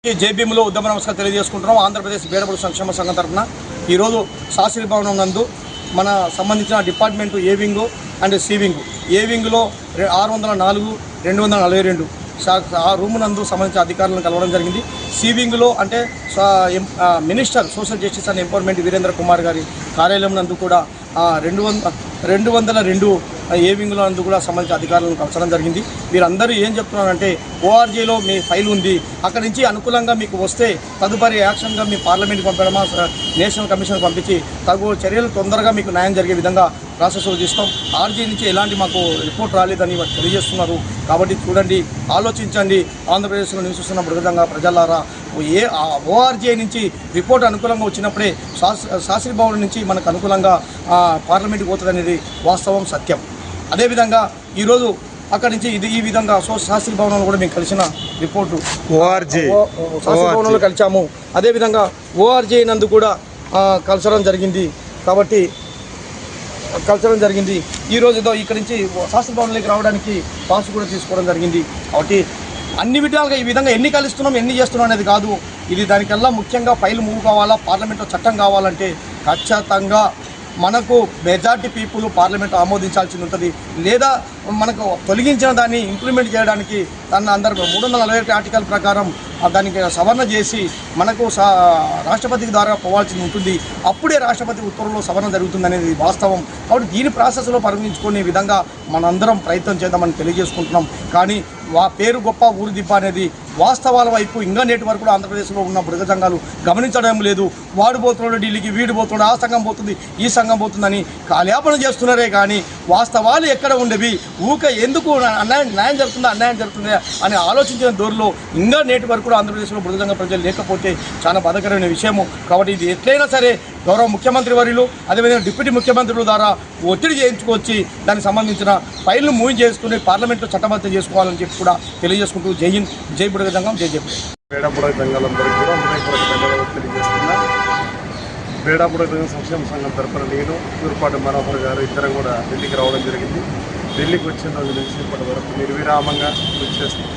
జేబీఎంలో ఉద్యమ నమస్కారం తెలియజేసుకుంటున్నాం. ఆంధ్రప్రదేశ్ బేడబడు సంక్షేమ సంఘం తరఫున ఈరోజు శాస్త్రి భవనం నందు మన సంబంధించిన department A wing and C wing. A వింగులో 604, 242 ఆ రూమ్ నందు సంబంధించిన అధికారులను కలవడం జరిగింది. సి వింగులో అంటే minister social justice and empowerment Virendra Kumar గారి కార్యాలయం నందు కూడా 202 ఏ వింగులో నందు కూడా సంబంధించిన అధికారులను కలచడం జరిగింది. వీరందరూ ఏం చెప్తున్నారంటే ఓఆర్జీలో మీ ఫైల్ ఉంది, అక్కడి నుంచి అనుకూలంగా మీకు వస్తే తదుపరి యాక్షన్గా మీ పార్లమెంట్కి పంపడమా నేషనల్ కమిషన్కి పంపించి తగు చర్యలు తొందరగా మీకు న్యాయం జరిగే విధంగా ప్రాసెస్ చేస్తాం. ఆర్జీ నుంచి ఎలాంటి మాకు రిపోర్ట్ రాలేదని తెలియజేస్తున్నారు. కాబట్టి చూడండి, ఆలోచించండి. ఆంధ్రప్రదేశ్లో నివసిస్తున్న మృగంగా ప్రజలారా, ఓఆర్జీ నుంచి రిపోర్ట్ అనుకూలంగా వచ్చినప్పుడే శాస్త్రి భవన్ నుంచి మనకు అనుకూలంగా పార్లమెంట్కి పోతుంది అనేది వాస్తవం, సత్యం. అదేవిధంగా ఈరోజు అక్కడి నుంచి ఈ విధంగా శాస్త్రి భవనంలో కూడా మేము కలిసిన రిపోర్టు ఓఆర్జీ శాస్త్రి భవనంలో కలిసాము. అదేవిధంగా ఓఆర్జీ నందు కూడా కలచడం జరిగింది. కాబట్టి ఈరోజు ఇక్కడి నుంచి శాస్త్రి భవన్లోకి రావడానికి పాస్ కూడా తీసుకోవడం జరిగింది. కాబట్టి అన్ని విధాలుగా ఈ విధంగా ఎన్ని కలుస్తున్నాం, ఎన్ని చేస్తున్నాం అనేది కాదు. ఇది దానికల్లా ముఖ్యంగా ఫైల్ మూవ్ కావాలా, పార్లమెంట్లో చట్టం కావాలంటే ఖచ్చితంగా మనకు మెజార్టీ పీపుల్ పార్లమెంట్ ఆమోదించాల్సి ఉంటుంది. లేదా మనకు తొలగించిన దాన్ని ఇంప్లిమెంట్ చేయడానికి అందరూ 341 ఆర్టికల్ ప్రకారం దానికి సవరణ చేసి మనకు రాష్ట్రపతి ద్వారా పోవాల్సి ఉంటుంది. అప్పుడే రాష్ట్రపతి ఉత్తర్వులో సవరణ జరుగుతుంది అనేది వాస్తవం. కాబట్టి దీని ప్రాసెస్లో పరిగణించుకునే విధంగా మనందరం ప్రయత్నం చేద్దామని తెలియజేసుకుంటున్నాం. కానీ పేరు గొప్ప ఊరు దిబ్బ అనేది వాస్తవాల వైపు ఇంకా నేటి వరకు కూడా ఆంధ్రప్రదేశ్లో ఉన్న మృగ సంఘాలు గమనించడం లేదు. వాడు పోతున్నాడు ఢిల్లీకి, వీడు పోతున్నాడు, ఆ సంఘం పోతుంది, ఈ సంఘం పోతుందని కాలయాపన చేస్తున్నారే. కానీ వాస్తవాలు ఎక్కడ ఉండేవి, ఎందుకు న్యాయం జరుగుతుందా అన్యాయం జరుగుతుందా అని ఆలోచించిన దూరంలో ఇంకా నేటి వరకు కూడా ఆంధ్రప్రదేశ్లో మృగ సంఘ ప్రజలు లేకపోతే చాలా బాధాకరమైన విషయము. కాబట్టి ఇది ఎట్లయినా సరే గౌరవ ముఖ్యమంత్రి వర్యులు, అదేవిధంగా డిప్యూటీ ముఖ్యమంత్రుల ద్వారా ఒత్తిడి చేయించుకొచ్చి దానికి సంబంధించిన ఫైల్ను మూవ్ చేసుకుని పార్లమెంట్లో చట్టబద్ధం చేసుకోవాలని చెప్పి కూడా తెలియజేసుకుంటూ జై హింద్, జై బుడగ సంఘం, జై జై బేడాబుడగ సంఘాలందరికీ కూడా హృదయపూర్వక ధన్యవాదాలు తెలియజేస్తున్నా. బేడాబుడగ సంక్షేమ సంఘం తరఫున నేను, తూర్పాటి మనోహర్ గారు ఇద్దరం కూడా ఢిల్లీకి రావడం జరిగింది. ఢిల్లీకి వచ్చిన రోజు నుంచి ఇప్పటి వరకు నిర్విరామంగా కృషి చేస్తాం.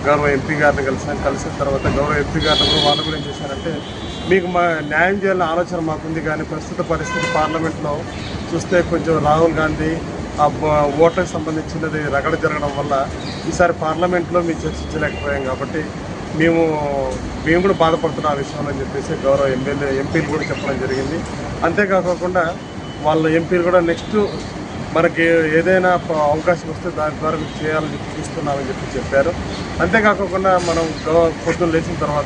గౌరవ ఎంపీ గారిని కలిసిన తర్వాత గౌరవ ఎంపీ గారిని కూడా వాళ్ళు కూడా ఏం చేశారంటే, మీకు న్యాయం చేయాలనే ఆలోచన మాకుంది, కానీ ప్రస్తుత పరిస్థితి పార్లమెంట్లో చూస్తే కొంచెం రాహుల్ గాంధీ ఓట్లకు సంబంధించినది రగడ జరగడం వల్ల ఈసారి పార్లమెంట్లో మేము చర్చించలేకపోయాం. కాబట్టి మేము కూడా బాధపడుతున్నాం ఆ విషయంలో అని చెప్పేసి గౌరవ ఎంపీలు కూడా చెప్పడం జరిగింది. అంతేకాకుండా వాళ్ళ ఎంపీలు కూడా నెక్స్ట్ మనకి ఏదైనా అవకాశం వస్తే దాని ద్వారా చేయాలని చూస్తున్నామని చెప్పి చెప్పారు. అంతేకాకుండా మనం పొద్దున్న లేచిన తర్వాత